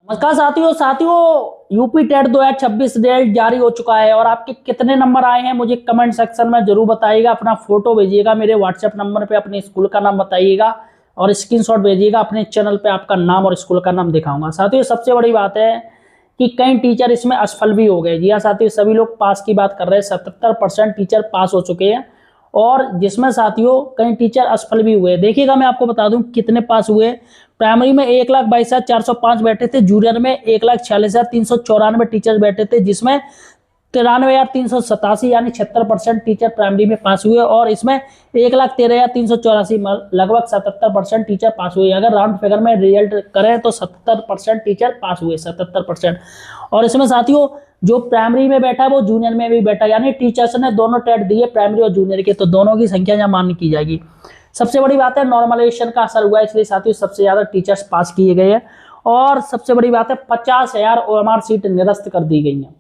नमस्कार साथियों UP TET 2026 result जारी हो चुका है और आपके कितने नंबर आए हैं मुझे कमेंट सेक्शन में जरूर बताइएगा। अपना फोटो भेजिएगा मेरे व्हाट्सएप नंबर पे, अपने स्कूल का नाम बताइएगा और स्क्रीनशॉट भेजिएगा। अपने चैनल पे आपका नाम और स्कूल का नाम दिखाऊंगा। साथियों सबसे बड़ी बात है कि कई टीचर इसमें असफल भी हो गए। जी हाँ साथियों, सभी लोग पास की बात कर रहे हैं। 77% टीचर पास हो चुके हैं और जिसमें साथियों कई टीचर असफल भी हुए। देखिएगा मैं आपको बता दूं कितने पास हुए। प्राइमरी में 1,22,405 बैठे थे, जूनियर में 1,46,394 टीचर्स बैठे थे, जिसमें 93,387 यानी 76% टीचर प्राइमरी में पास हुए और इसमें 1,13,384 लगभग 77% टीचर पास हुए। अगर राउंड फिगर में रिजल्ट करें तो 70% टीचर पास हुए, 77%। और इसमें साथियों जो प्राइमरी में बैठा है वो जूनियर में भी बैठा, यानी टीचर्स ने दोनों टेट दिए प्राइमरी और जूनियर के, तो दोनों की संख्या यहाँ मान्य की जाएगी। सबसे बड़ी बात है नॉर्मलाइजेशन का असर हुआ है, इसलिए साथियों सबसे ज्यादा टीचर्स पास किए गए हैं। और सबसे बड़ी बात है 50,000 OMR सीट निरस्त कर दी गई हैं,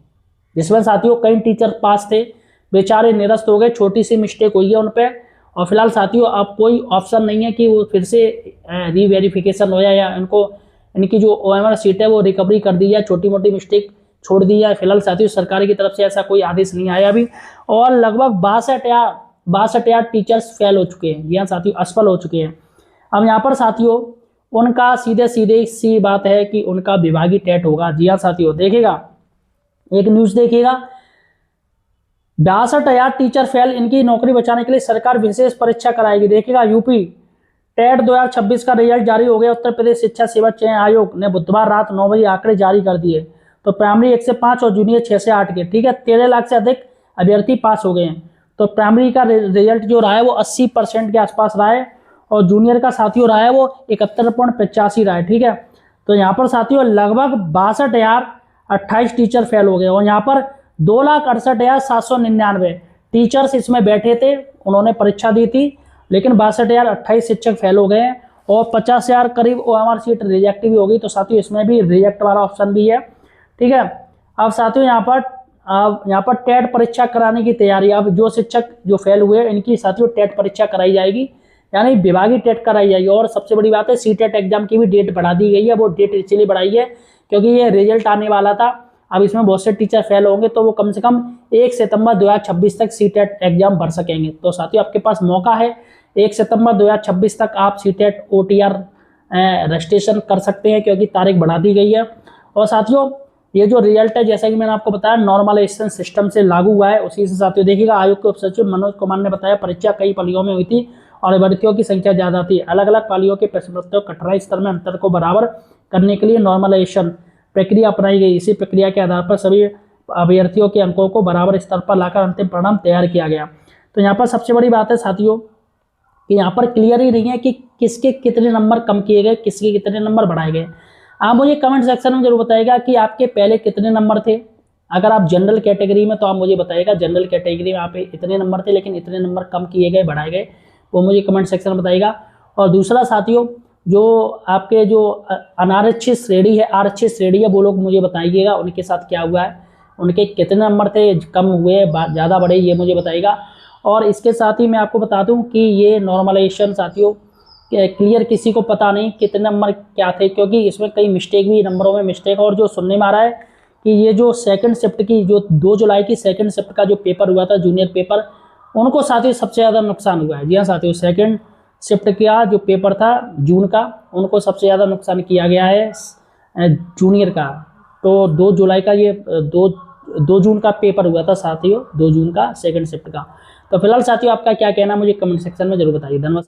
जिसमें साथियों कई टीचर पास थे, बेचारे निरस्त हो गए। छोटी सी मिस्टेक हुई है उन पे और फिलहाल साथियों अब कोई ऑप्शन नहीं है कि वो फिर से रीवेरिफिकेशन हो जाए या इनकी जो OMR सीट है वो रिकवरी कर दी जाए, छोटी मोटी मिस्टेक छोड़ दी जाए। फिलहाल साथियों सरकार की तरफ से ऐसा कोई आदेश नहीं आया अभी। और लगभग 62,000 टीचर्स फेल हो चुके हैं। जी हाँ साथियों, असफल हो चुके हैं। अब यहाँ पर साथियों उनका सीधे सी बात है कि उनका विभागीय टेट होगा। जी हाँ साथियों, देखिएगा एक न्यूज देखिएगा, 62,000 टीचर फेल, इनकी नौकरी बचाने के लिए सरकार विशेष परीक्षा कराएगी। देखिएगा यूपी टेट 2026 का रिजल्ट जारी हो गया। उत्तर प्रदेश शिक्षा सेवा चयन आयोग ने बुधवार रात 9 बजे आंकड़े जारी कर दिए। तो प्राइमरी 1 से 5 और जूनियर 6 से 8 के, ठीक है, 13 लाख से अधिक अभ्यर्थी पास हो गए हैं। तो प्राइमरी का रिजल्ट जो रहा है वो 80% के आसपास रहा है और जूनियर का साथियों रहा है वो 71.85 रहा है, ठीक है। तो यहाँ पर साथियों लगभग 62,028 टीचर फेल हो गए और यहाँ पर 2,68,799 टीचर्स इसमें बैठे थे, उन्होंने परीक्षा दी थी, लेकिन 62,028 शिक्षक फेल हो गए हैं और 50,000 करीब OMR सीट रिजेक्ट भी हो गई। तो साथियों इसमें भी रिजेक्ट वाला ऑप्शन भी है, ठीक है। अब साथियों यहाँ पर टेट परीक्षा कराने की तैयारी, अब जो शिक्षक जो फेल हुए इनकी साथियों टेट परीक्षा कराई जाएगी, यानी विभागीय टेट कराई जाएगी। और सबसे बड़ी बात है CTET एग्जाम की भी डेट बढ़ा दी गई है। वो डेट इसलिए बढ़ाई है क्योंकि ये रिजल्ट आने वाला था, अब इसमें बहुत से टीचर फेल होंगे तो वो कम से कम 1 सितंबर 2026 तक CTET एग्जाम भर सकेंगे। तो साथियों आपके पास मौका है, 1 सितंबर 2026 तक आप CTET OTR रजिस्ट्रेशन कर सकते हैं क्योंकि तारीख बढ़ा दी गई है। और साथियों ये जो रिजल्ट है जैसा कि मैंने आपको बताया नॉर्मलाइजेशन सिस्टम से लागू हुआ है, उसी से साथियों देखिएगा आयोग के उप सचिव मनोज कुमार ने बताया परीक्षा कई पालियों में हुई थी और अभ्यर्थियों की संख्या ज्यादा थी। अलग अलग पालियों के प्रश्न पत्रों कठिनाई स्तर में अंतर को बराबर करने के लिए नॉर्मलाइजेशन प्रक्रिया अपनाई गई। इसी प्रक्रिया के आधार पर सभी अभ्यर्थियों के अंकों को बराबर स्तर पर लाकर अंतिम परिणाम तैयार किया गया। तो यहाँ पर सबसे बड़ी बात है साथियों कि यहाँ पर क्लियर ही नहीं है कि किसके कितने नंबर कम किए गए, किसके कितने नंबर बढ़ाए गए। आप मुझे कमेंट सेक्शन में जरूर बताइएगा कि आपके पहले कितने नंबर थे। अगर आप जनरल कैटेगरी में तो आप मुझे बताइएगा जनरल कैटेगरी में आप इतने नंबर थे लेकिन इतने नंबर कम किए गए, बढ़ाए गए, वो मुझे कमेंट सेक्शन में बताइएगा। और दूसरा साथियों जो आपके जो अनारक्षित श्रेणी है, आरक्षित श्रेणी है, वो लोग मुझे बताइएगा उनके साथ क्या हुआ है, उनके कितने नंबर थे, कम हुए, ज़्यादा बढ़े, ये मुझे बताइएगा। और इसके साथ ही मैं आपको बता दूं कि ये नॉर्मलाइजेशन साथियों क्लियर किसी को पता नहीं कितने नंबर क्या थे, क्योंकि इसमें कई मिस्टेक भी, नंबरों में मिस्टेक। और जो सुनने में आ रहा है कि ये जो सेकंड शिफ्ट की जो 2 जुलाई की सेकंड शिफ्ट का जो पेपर हुआ था जूनियर पेपर, उनको साथियों सबसे ज़्यादा नुकसान हुआ है। जी हाँ साथियों, सेकंड शिफ्ट का जो पेपर था जून का, उनको सबसे ज़्यादा नुकसान किया गया है जूनियर का। तो 2 जुलाई का ये 2 जून का पेपर हुआ था साथियों, 2 जून का सेकंड शिफ्ट का। तो फिलहाल साथियों आपका क्या कहना है मुझे कमेंट सेक्शन में जरूर बताइए। धन्यवाद।